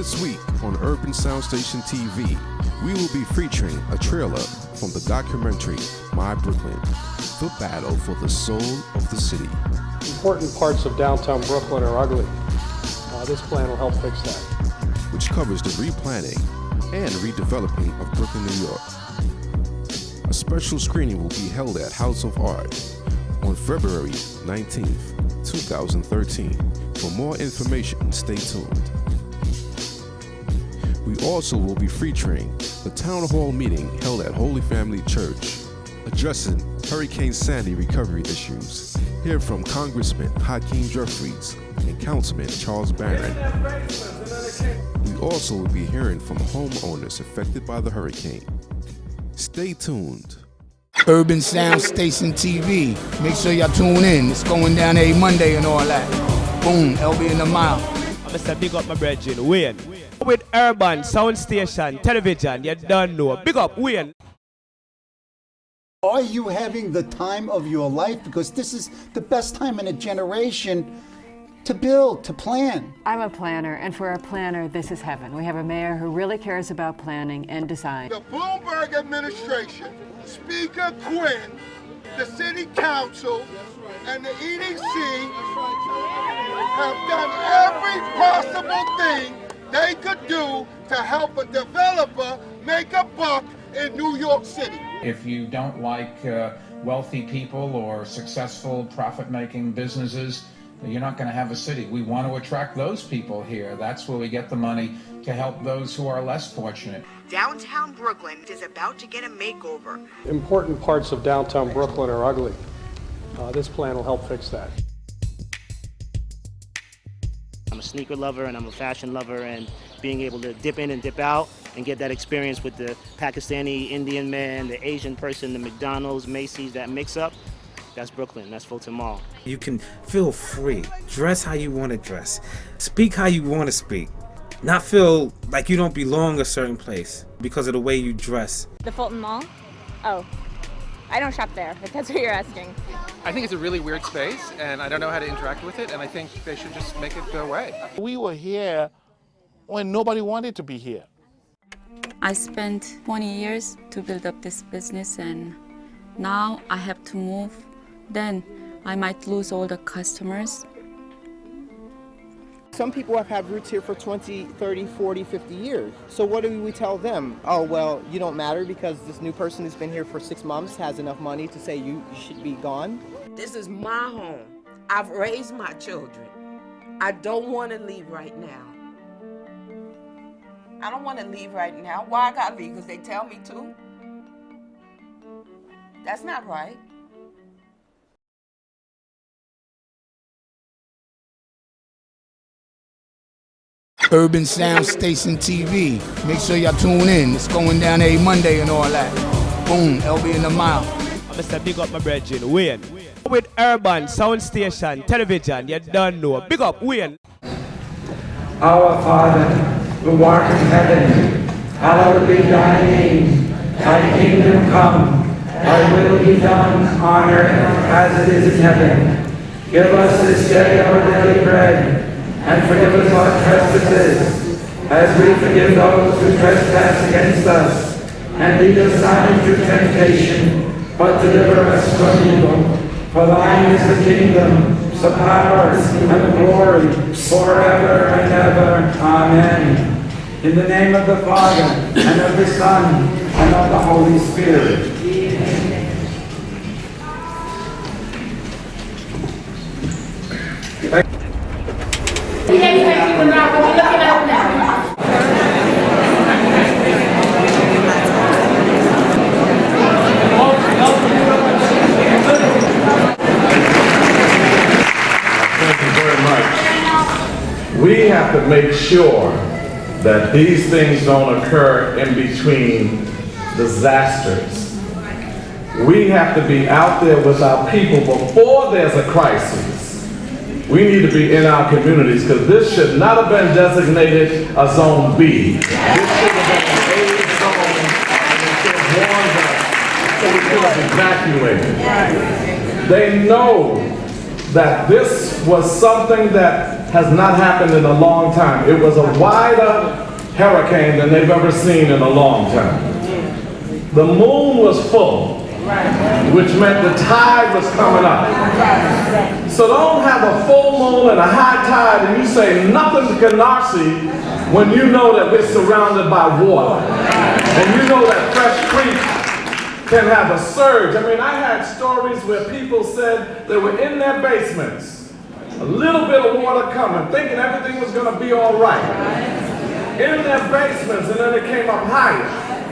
This week on Urban Sound Station TV, we will be featuring a trailer from the documentary My Brooklyn, the battle for the soul of the city. Important parts of downtown Brooklyn are ugly. This plan will help fix that. Which covers the replanning and redeveloping of Brooklyn, New York. A special screening will be held at House of Art on February 19th, 2013. For more information, stay tuned. We also will be featuring the town hall meeting held at Holy Family Church, addressing Hurricane Sandy recovery issues. Hear from Congressman Hakeem Jeffries and Councilman Charles Barron. We also will be hearing from homeowners affected by the hurricane. Stay tuned. Urban Sound Station TV. Make sure y'all tune in. It's going down every Monday and all that. Boom, LB in the mile. I'm Mr. Big Up my brethren, Wayne. With Urban Sound Station Television, you don't know. Big up, Wayne. Are you having the time of your life? Because this is the best time in a generation to build, to plan. I'm a planner, and for a planner, this is heaven. We have a mayor who really cares about planning and design. The Bloomberg administration, Speaker Quinn, the City Council, and the EDC have done every possible thing they could do to help a developer make a buck in New York City. If you don't like wealthy people or successful profit-making businesses, you're not going to have a city. We want to attract those people here. That's where we get the money to help those who are less fortunate. Downtown Brooklyn is about to get a makeover. Important parts of downtown Brooklyn are ugly. This plan will help fix that. I'm a sneaker lover and I'm a fashion lover, and being able to dip in and dip out and get that experience with the Pakistani Indian man, the Asian person, the McDonald's, Macy's, that mix up, that's Brooklyn, that's Fulton Mall. You can feel free, dress how you want to dress, speak how you want to speak, not feel like you don't belong a certain place because of the way you dress. The Fulton Mall? Oh, I don't shop there, if that's what you're asking. I think it's a really weird space, and I don't know how to interact with it, and I think they should just make it go away. We were here when nobody wanted to be here. I spent 20 years to build up this business, and now I have to move. Then I might lose all the customers. Some people have had roots here for 20, 30, 40, 50 years. So what do we tell them? Oh, well, you don't matter because this new person who's been here for 6 months has enough money to say you should be gone? This is my home. I've raised my children. I don't want to leave right now. I don't want to leave right now. Why I gotta leave? Because they tell me to? That's not right. Urban Sound Station TV. Make sure y'all tune in. It's going down every Monday and all that. Boom, LB in the mile. I'm Mr. Big Up my brethren, Wayne. With Urban Sound Station Television, you don't know. Big up, Wayne. Our Father, who art in heaven, hallowed be thy name. Thy kingdom come, thy will be done on earth as it is in heaven. Give us this day our daily bread, and forgive us our trespasses, as we forgive those who trespass against us. And lead us not into temptation, but deliver us from evil. For thine is the kingdom, the power, and the glory, forever and ever. Amen. In the name of the Father, and of the Son, and of the Holy Spirit. We have to make sure that these things don't occur in between disasters. We have to be out there with our people before there's a crisis. We need to be in our communities, because this should not have been designated a Zone B. This should have been an A zone, and it should have warned us so we could have evacuated. They know that this was something that has not happened in a long time. It was a wider hurricane than they've ever seen in a long time. The moon was full, which meant the tide was coming up. So don't have a full moon and a high tide and you say nothing to Canarsie when you know that we're surrounded by water. And you know that Fresh Creek can have a surge. I mean, I had stories where people said they were in their basements, a little bit of water coming, thinking everything was going to be all right. In their basements, and then it came up higher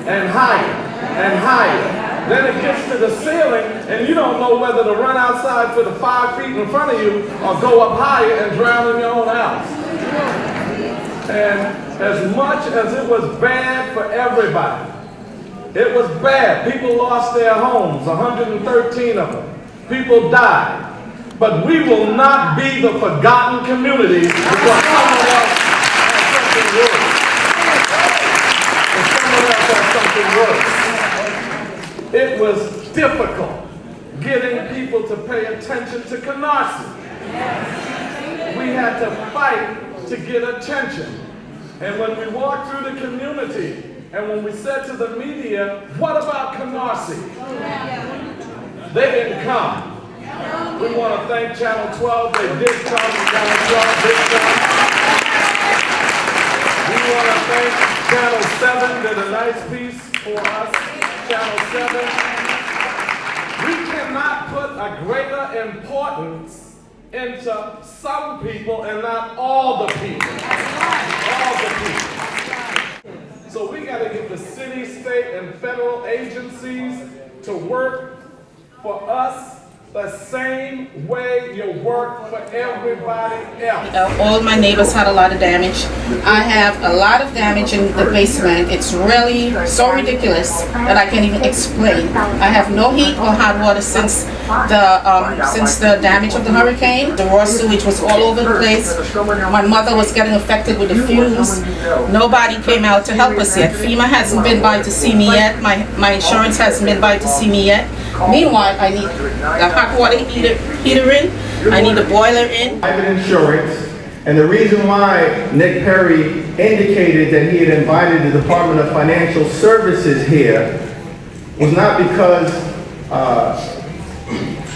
and higher and higher. Then it gets to the ceiling, and you don't know whether to run outside to the 5 feet in front of you or go up higher and drown in your own house. And as much as it was bad for everybody, it was bad. People lost their homes, 113 of them. People died. But we will not be the forgotten community because someone else has something worse. Someone else has something worse. It was difficult getting people to pay attention to Canarsie. We had to fight to get attention. And when we walked through the community, and when we said to the media, what about Canarsie? They didn't come. We want to thank Channel 12. They did come. Channel 12 did come. We want to thank Channel 7. Did a nice piece for us. Channel 7. We cannot put a greater importance into some people and not all the people. All the people. So we got to get the city, state, and federal agencies to work for us the same way you work for everybody else. All my neighbors had a lot of damage. I have a lot of damage in the basement. It's really so ridiculous that I can't even explain. I have no heat or hot water since the damage of the hurricane. The raw sewage was all over the place. My mother was getting affected with the fumes. Nobody came out to help us yet. FEMA hasn't been by to see me yet. My insurance hasn't been by to see me yet. Meanwhile, I need the hot water heater in. I need the boiler in. Private insurance, and the reason why Nick Perry indicated that he had invited the Department of Financial Services here was not because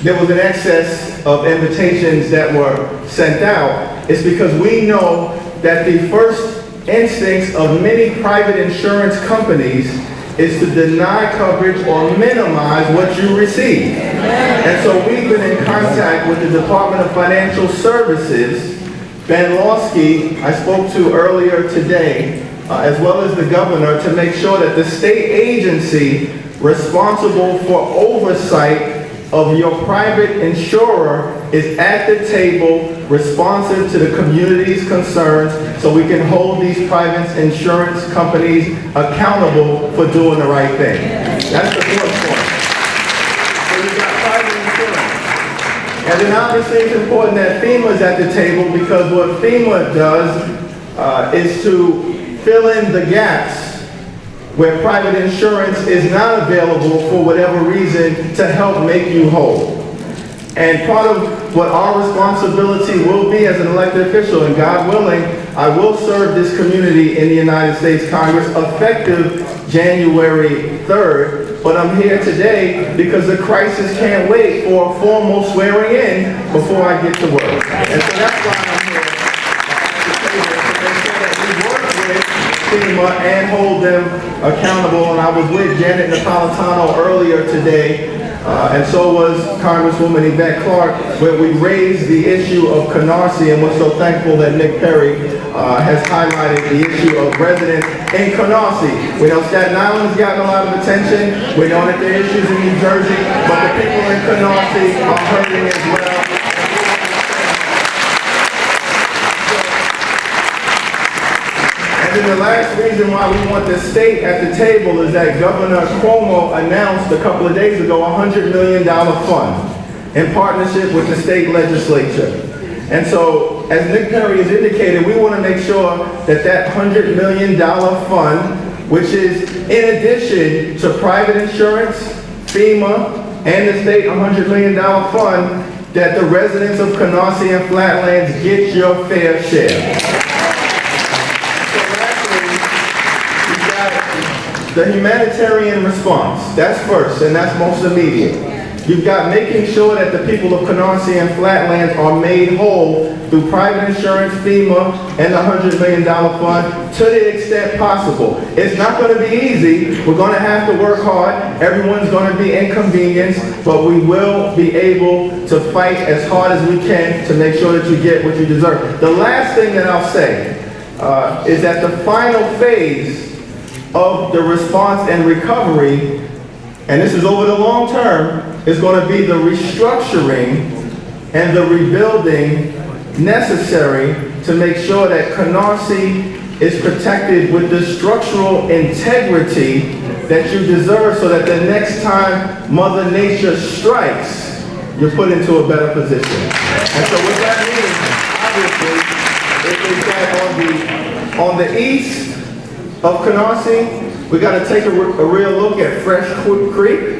there was an excess of invitations that were sent out. It's because we know that the first instincts of many private insurance companies is to deny coverage or minimize what you receive. And so we've been in contact with the Department of Financial Services. Ben Lawsky, I spoke to earlier today, as well as the governor, to make sure that the state agency responsible for oversight of your private insurer is at the table, responsive to the community's concerns, so we can hold these private insurance companies accountable for doing the right thing. That's the fourth point. So you've got private insurance. And then obviously it's important that FEMA is at the table, because what FEMA does is to fill in the gaps where private insurance is not available for whatever reason to help make you whole. And part of what our responsibility will be as an elected official, and God willing, I will serve this community in the United States Congress effective January 3rd, but I'm here today because the crisis can't wait for a formal swearing in before I get to work. And so that's why I'm here to make sure that we work with FEMA and hold them accountable. And I was with Janet Napolitano earlier today, and so was Congresswoman Yvette Clark, where we raised the issue of Canarsie, and we're so thankful that Nick Perry has highlighted the issue of residents in Canarsie. We know Staten Island's gotten a lot of attention. We know that there are issues in New Jersey, but the people in Canarsie are hurting as well. And then the last reason why we want the state at the table is that Governor Cuomo announced a couple of days ago a $100 million fund in partnership with the state legislature. And so, as Nick Perry has indicated, we want to make sure that that $100 million fund, which is in addition to private insurance, FEMA, and the state $100 million fund, that the residents of Canarsie and Flatlands get your fair share. The humanitarian response, that's first, and that's most immediate. You've got making sure that the people of Canarsie and Flatlands are made whole through private insurance, FEMA, and the $100 million fund to the extent possible. It's not going to be easy. We're going to have to work hard. Everyone's going to be inconvenienced, but we will be able to fight as hard as we can to make sure that you get what you deserve. The last thing that I'll say is that the final phase of the response and recovery, and this is over the long term, is going to be the restructuring and the rebuilding necessary to make sure that Canarsie is protected with the structural integrity that you deserve so that the next time Mother Nature strikes, you're put into a better position. And so what that means, obviously, is that on the east of Canarsie, we got to take a real look at Fresh Creek,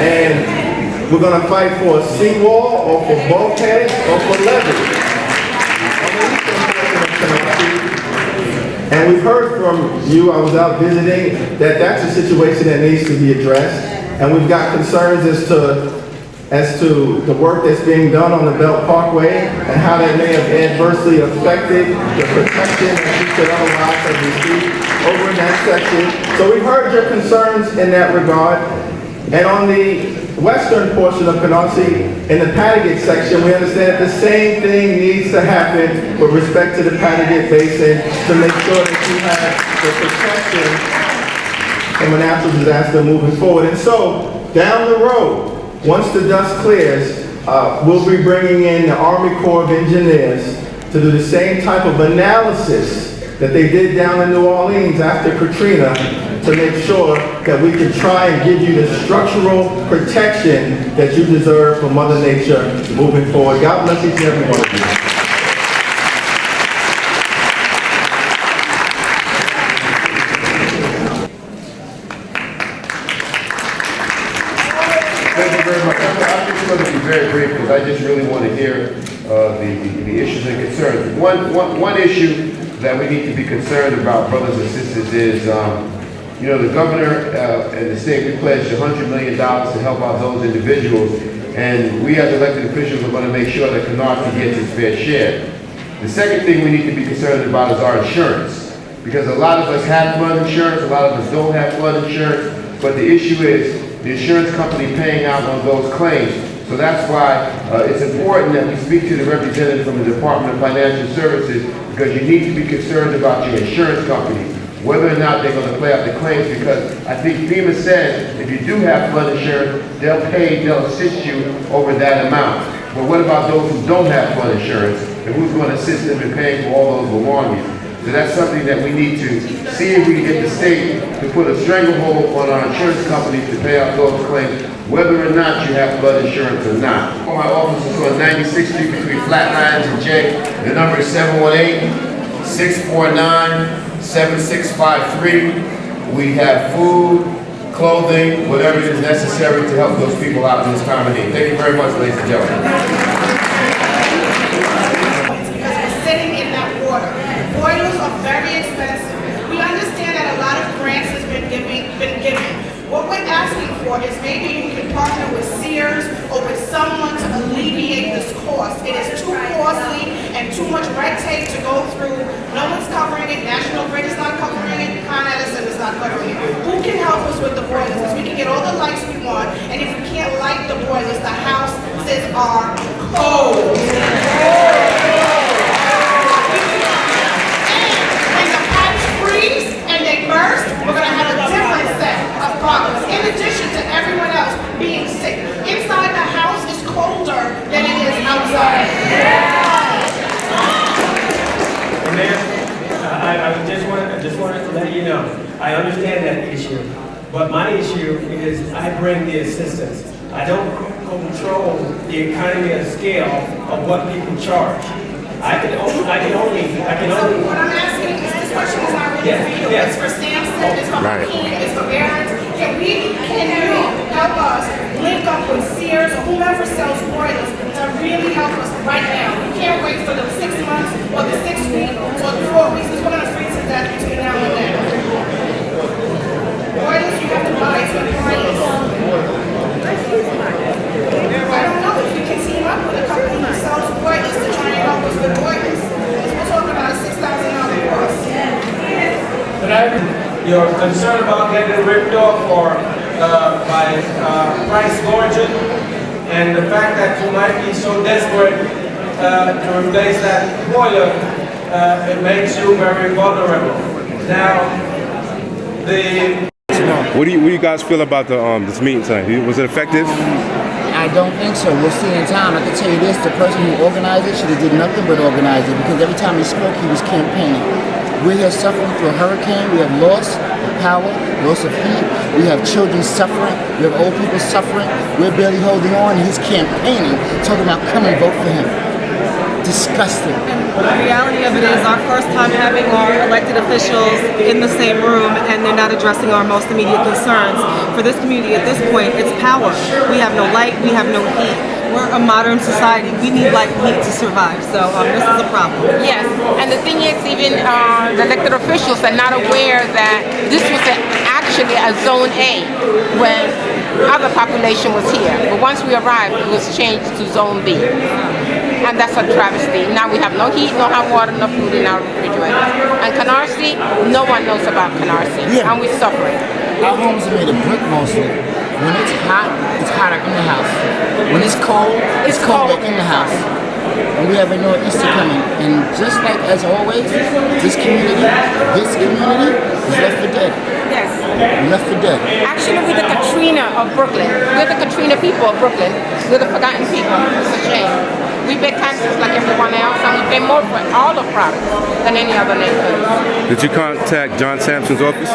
and we're going to fight for a seawall, or for bulkheads, or for levees. And we've heard from you, I was out visiting, that that's a situation that needs to be addressed, and we've got concerns as to the work that's being done on the Belt Parkway and how that may have adversely affected the protection that you could otherwise have received over in that section. So we've heard your concerns in that regard. And on the western portion of Canarsie, in the Patagate section, we understand that the same thing needs to happen with respect to the Patagate Basin to make sure that you have the protection from a natural disaster moving forward. And so, down the road, once the dust clears, we'll be bringing in the Army Corps of Engineers to do the same type of analysis that they did down in New Orleans after Katrina to make sure that we can try and give you the structural protection that you deserve from Mother Nature moving forward. God bless each and every one of you. Thank you very much. I'm just going to be very brief because I just really want to hear the issues and concerns. One issue that we need to be concerned about, brothers and sisters, is you know, the governor and the state, we pledged $100 million to help out those individuals, and we as elected officials are going to make sure that Canarsie gets its fair share. The second thing we need to be concerned about is our insurance, because a lot of us have flood insurance, a lot of us don't have flood insurance, but the issue is the insurance company paying out on those claims. So that's why it's important that we speak to the representative from the Department of Financial Services, because you need to be concerned about your insurance company, whether or not they're going to play out the claims, because I think FEMA says if you do have flood insurance, they'll assist you over that amount. But what about those who don't have flood insurance, and who's going to assist them in paying for all those belongings? So that's something that we need to see if we can get the state to put a stranglehold on our insurance companies to pay out those claims, whether or not you have flood insurance or not. My office is on 96th Street between Flatlands and J. The number is 718-649-7653. We have food, clothing, whatever is necessary to help those people out in this time of need. Thank you very much, ladies and gentlemen. Sitting in that water. Boilers are very expensive. We understand that a lot of grants has been given. What we're asking for is maybe you can partner with Sears or with someone to alleviate this cost. It is too costly and too much red tape to go through. No one's covering it. National Grid is not covering it. Con Edison is not covering it. Who can help us with the boilers? Because we can get all the lights we want, and if we can't light the boilers, the houses are cold. First, we're going to have a different set of problems, in addition to everyone else being sick. Inside the house is colder than it is outside. Mayor, I just wanted to let you know, I understand that issue, but my issue is I bring the assistance. I don't control the economy of scale of what people charge. I can only. What I'm asking is, this question is not really for you. It's for Samson, it's for Hakeem, it's for Aaron. Can you help us link up with Sears or whomever sells boilers to really help us right now. We can't wait for the 6 months or the 6 weeks or the 4 weeks. We're going to freeze to death between now and then. Boilers you have to buy for the price. I don't know if we can team up with a company who sells boilers to try and help us with boilers. We're talking about a $6,000 cost. You're concerned about getting ripped off or by price gouging, and the fact that you might be so desperate to replace that boiler, it makes you very vulnerable. Now, What do you guys feel about this meeting tonight? Was it effective? I don't think so. We'll see in time. I can tell you this, the person who organized it should have did nothing but organize it, because every time he spoke, he was campaigning. We're here suffering through a hurricane. We have loss of power, loss of heat. We have children suffering. We have old people suffering. We're barely holding on. He's campaigning, talking about come and vote for him. Disgusting. The reality of it is our first time having our elected officials in the same room, and they're not addressing our most immediate concerns. For this community at this point, it's power. We have no light, we have no heat. We're a modern society. We need light and heat to survive. So this is a problem. Yes, and the thing is, even the elected officials are not aware that this was actually a Zone A when other population was here. But once we arrived, it was changed to Zone B. And that's a travesty. Now we have no heat, no hot water, no food in our refrigerators. And Canarsie, no one knows about Canarsie, and we're suffering. Our homes are made of brick mostly. When it's hot, it's hotter in the house. When it's cold, it's colder in the house. And we have a nor'easter coming. And just like as always, this community is left for dead. Yes. Left for dead. Actually, we're the Katrina of Brooklyn. We're the Katrina people of Brooklyn. We're the forgotten people. It's a shame. We pay taxes like everyone else, and we pay more for all the products than any other neighborhood. Did you contact John Sampson's office?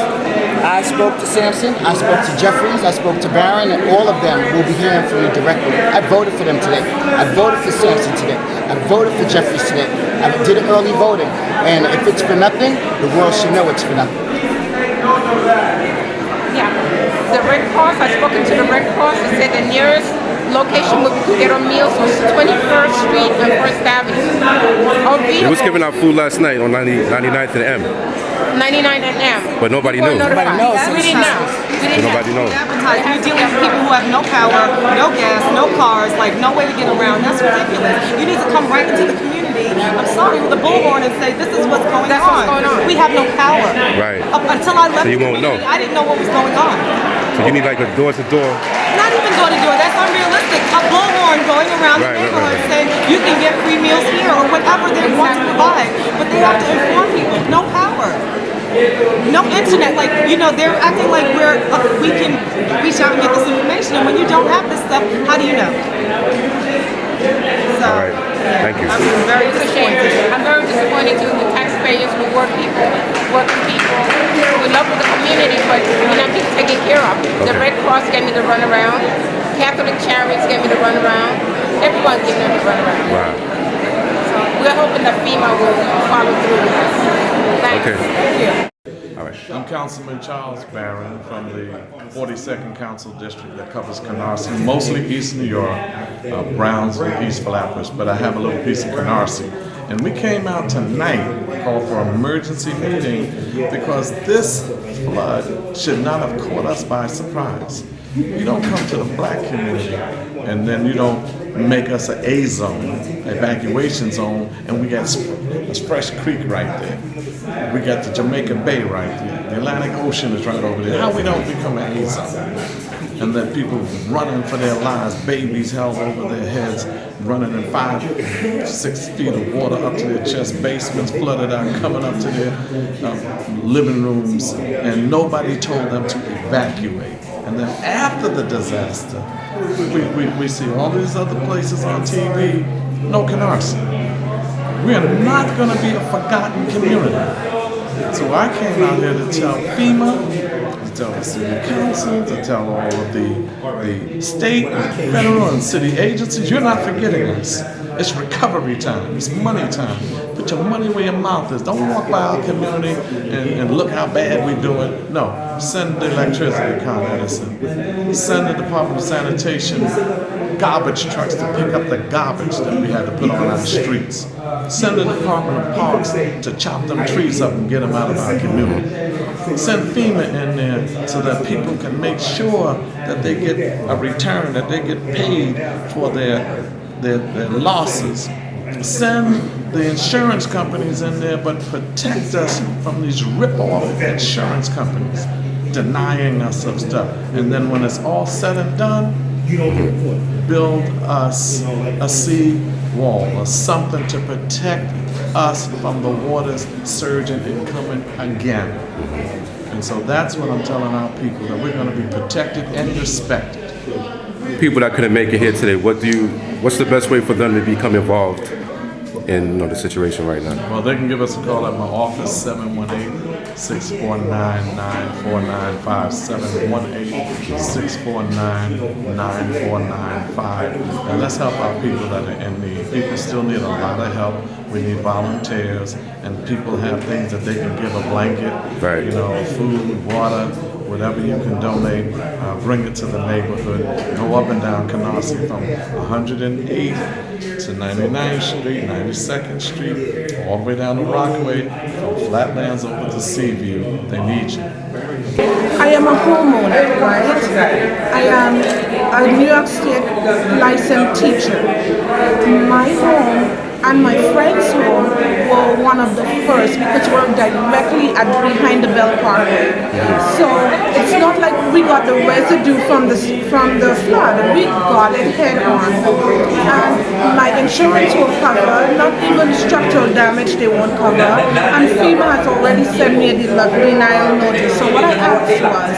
I spoke to Sampson, I spoke to Jeffries, I spoke to Barron, and all of them will be hearing from me directly. I voted for them today. I voted for Sampson today. I voted for Jeffries today. I did early voting. And if it's for nothing, the world should know it's for nothing. Yeah. The Red Cross, I've spoken to the Red Cross. They said the nearest location where we could get our meals was 21st Street and 1st Avenue. It was giving out food last night on 99th and M. 99 and M. But nobody knows. Nobody knows. We didn't know. Nobody knows. You're dealing with people who have no power, no gas, no cars, like no way to get around. That's ridiculous. You need to come right into the community. I'm sorry, with a bullhorn and say this is what's going on. What's going on. We have no power. Right. Until I left So you the won't community, know. I didn't know what was going on. So you need like a door-to-door. Not even door to door. That's unrealistic. A bullhorn going around the neighborhood saying you can get free meals here or whatever they want to provide, but they have to inform people. No power. No internet, like, you know, they're acting like we can reach out and get this information, and when you don't have this stuff, how do you know? So, all right, thank you. I'm very disappointed. I'm very disappointed too. The taxpayers, we working people, we love the community, but we're not being taken care of. The Red Cross gave me the runaround. Catholic Charities gave me the runaround. Everyone's giving them the runaround. Wow. So we're hoping that FEMA will follow through with us. Thanks. Okay. Thank you. All right. I'm Councilman Charles Barron from the 42nd Council District that covers Canarsie, mostly East New York, Brownsville, East Flatbush, but I have a little piece of Canarsie. And we came out tonight, called for an emergency meeting, because this flood should not have caught us by surprise. You don't come to the black community and then you don't make us an A zone, evacuation zone, and we got this Fresh Creek right there. We got the Jamaica Bay right there. The Atlantic Ocean is right over there. How we don't become an A zone? And then people running for their lives, babies held over their heads, running in 5, 6 feet of water up to their chest, basements flooded out, coming up to their living rooms, and nobody told them to evacuate. And then after the disaster, we see all these other places on TV, no Canarsie. We are not going to be a forgotten community. So I came out here to tell FEMA, to tell the city council, to tell all of the state, federal, and city agencies, you're not forgetting us. It's recovery time. It's money time. Put your money where your mouth is. Don't walk by our community and look how bad we're doing. No, send the electricity, Con Edison. Send the Department of Sanitation garbage trucks to pick up the garbage that we had to put on our streets. Send the Department of Parks to chop them trees up and get them out of our community. Send FEMA in there so that people can make sure that they get a return, that they get paid for their losses. Send the insurance companies in there, but protect us from these rip-off insurance companies denying us of stuff. And then when it's all said and done, build us a sea wall or something to protect us from the waters surging and coming again. And so that's what I'm telling our people, that we're going to be protected and respected. People that couldn't make it here today, what's the best way for them to become involved in the situation right now? Well, they can give us a call at my office, 718-649-9495, 718-649-9495. And let's help our people that are in need. People still need a lot of help. We need volunteers, and people have things that they can give, a blanket, right. Food, water, whatever you can donate, bring it to the neighborhood. Go up and down Canarsie from 108th to 99th Street, 92nd Street, all the way down to Rockaway, from Flatlands over to Seaview. They need you. I am a homeowner, right? I am a New York State licensed teacher. My home and my friend's home were one of the first because we're directly behind the Bell Parkway. So it's not like we got the residue from the flood. We got it head on. And my insurance will cover, not even structural damage they won't cover. And FEMA has already sent me a denial notice. So what I asked was,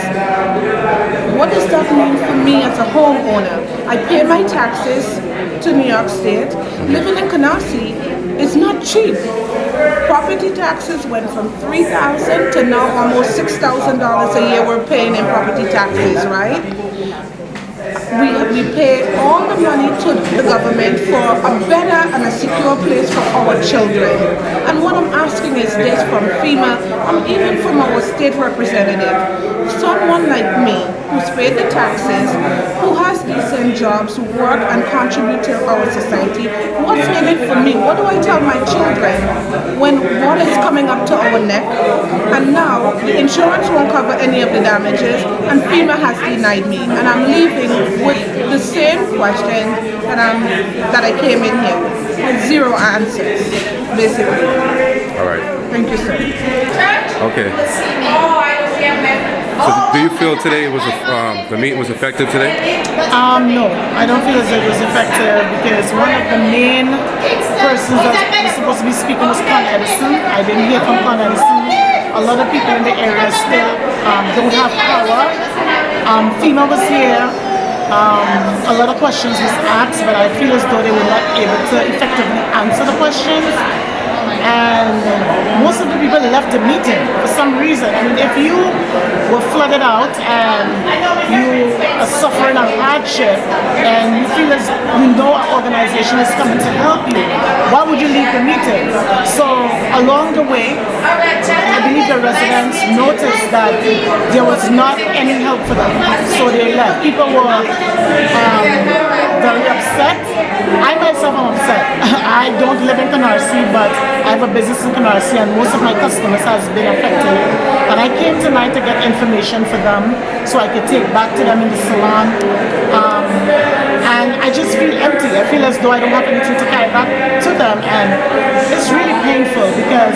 what does that mean for me as a homeowner? I pay my taxes to New York State. Living in Canarsie is not cheap. Property taxes went from $3,000 to now almost $6,000 a year we're paying in property taxes, right? We pay all the money to the government for a better and a secure place for our children. And what I'm asking is this from FEMA, and even from our state representative. Someone like me, who's paid the taxes, who has decent jobs, work and contribute to our society, what's in it for me? What do I tell my children when water is coming up to our neck, and now the insurance won't cover any of the damages, and FEMA has denied me, and I'm leaving with the same question that I came in here with zero answers, basically. All right. Thank you, sir. Okay. So do you feel today the meeting was effective today? No, I don't feel as if it was effective because one of the main persons that was supposed to be speaking was Con Edison. I didn't hear from Con Edison. A lot of people in the area still don't have power. FEMA was here. A lot of questions was asked, but I feel as though they were not able to effectively answer the questions. And most of the people left the meeting for some reason. I mean, if you were flooded out and you are suffering a hardship and you feel as you know an organization is coming to help you, why would you leave the meeting? So along the way, I believe the residents noticed that there was not any help for them, so they left. People were very upset. I myself am upset. I don't live in Canarsie, but I have a business in Canarsie and most of my customers has been affected. And I came tonight to get information for them so I could take back to them in the salon. And I just feel empty. I feel as though I don't have anything to carry back to them. And it's really painful because,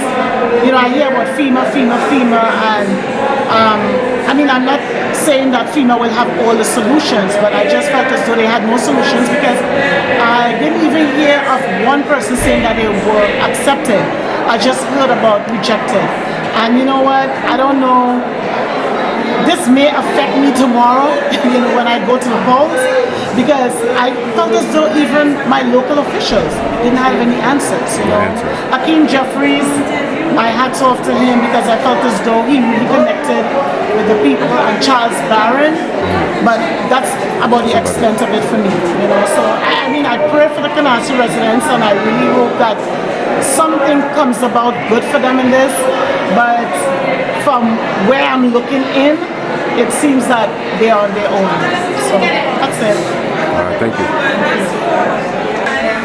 I hear about FEMA, and I mean, I'm not saying that FEMA will have all the solutions, but I just felt as though they had no solutions because I didn't even hear of one person saying that they were accepted. I just heard about rejected. And you know what? I don't know. This may affect me tomorrow, when I go to the polls, because I felt as though even my local officials didn't have any answers. Hakeem Jeffries, my hats off to him because I felt as though he really connected with the people and Charles Barron, but that's about the extent of it for me, you know. So I mean, I pray for the Canarsie residents, and I really hope that something comes about good for them in this. But from where I'm looking in, it seems that they are on their own. So that's it. All right, thank you.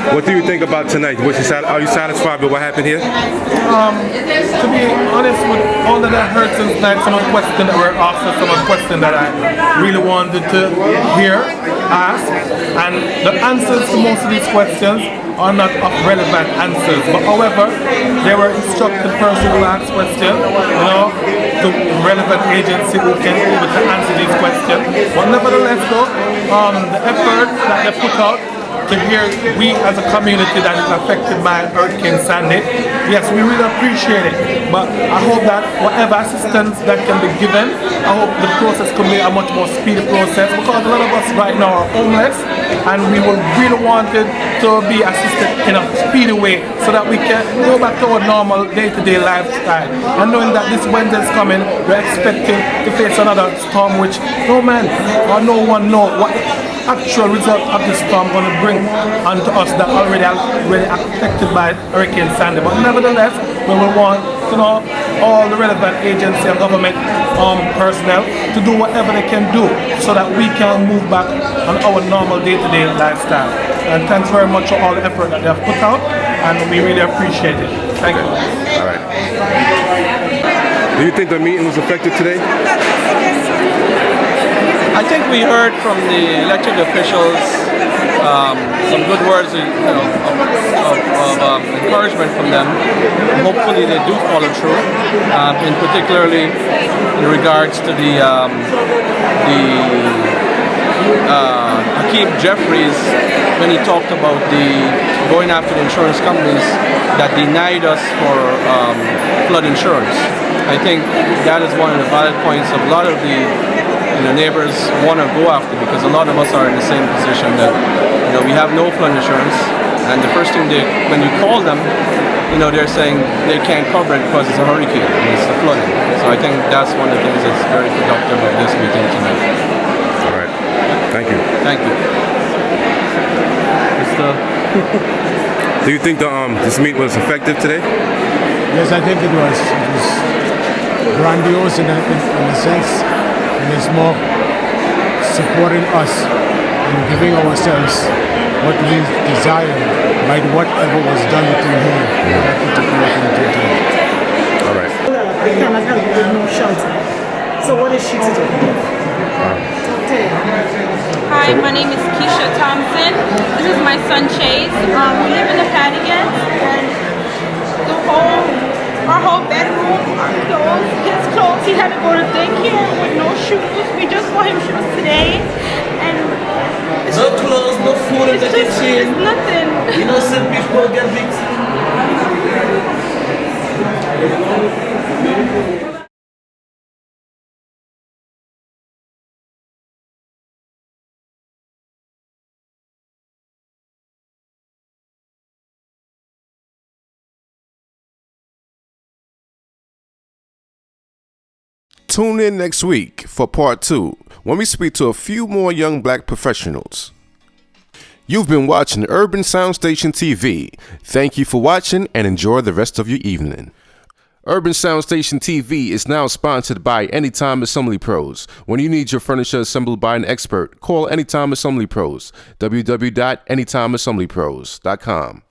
What do you think about tonight? Are you satisfied with what happened here? To be honest, with all that I heard since tonight, some of the questions that were asked, some of the questions that I really wanted to hear asked, and the answers to most of these questions are not of relevant answers. But however, they were instructed person who asked questions, you know, to relevant agency who can be able to answer these questions. But nevertheless, though, the effort that they put out to hear we as a community that is affected by Hurricane Sandy, yes, we really appreciate it. But I hope that whatever assistance that can be given, I hope the process can be a much more speedy process, because a lot of us right now are homeless, and we would really want it to be assisted in a speedy way so that we can go back to our normal day-to-day lifestyle. And knowing that this winter is coming, we're expecting to face another storm which no man or no one know what actual result of this storm going to bring onto us that already affected by Hurricane Sandy. But nevertheless, we will want, you know, all the relevant agency and government personnel to do whatever they can do so that we can move back on our normal day-to-day lifestyle. And thanks very much for all the effort that they have put out, and we really appreciate it. Thank you. All right. Do you think the meeting was effective today? I think we heard from the elected officials some good words of encouragement from them. Hopefully they do follow through, in particularly in regards to the Hakeem Jeffries, when he talked about going after the insurance companies that denied us for flood insurance. I think that is one of the valid points of a lot of the neighbors want to go after, because a lot of us are in the same position that, you know, we have no flood insurance, and the first thing when you call them, you know, they're saying they can't cover it because it's a hurricane and it's the flooding. So I think that's one of the things that's very productive of this meeting tonight. All right. Thank you. Thank you. Do you think this meeting was effective today? Yes, I think it was. It was grandiose in a sense. And it's more supporting us and giving ourselves what we desire by whatever was done between here. All right. I cannot help with no shelter. So what is she to do? Hi, my name is Keisha Thompson. This is my son Chase. We live in the Padigan, and our whole bedroom, our clothes, his clothes, he had to go to daycare with no shoes. We just bought him shoes today, and no clothes, no food in the kitchen. It's nothing. Innocent people get victims. Tune in next week for part 2, when we speak to a few more young black professionals. You've been watching Urban Sound Station TV. Thank you for watching and enjoy the rest of your evening. Urban Sound Station TV is now sponsored by Anytime Assembly Pros. When you need your furniture assembled by an expert, call Anytime Assembly Pros, www.anytimeassemblypros.com.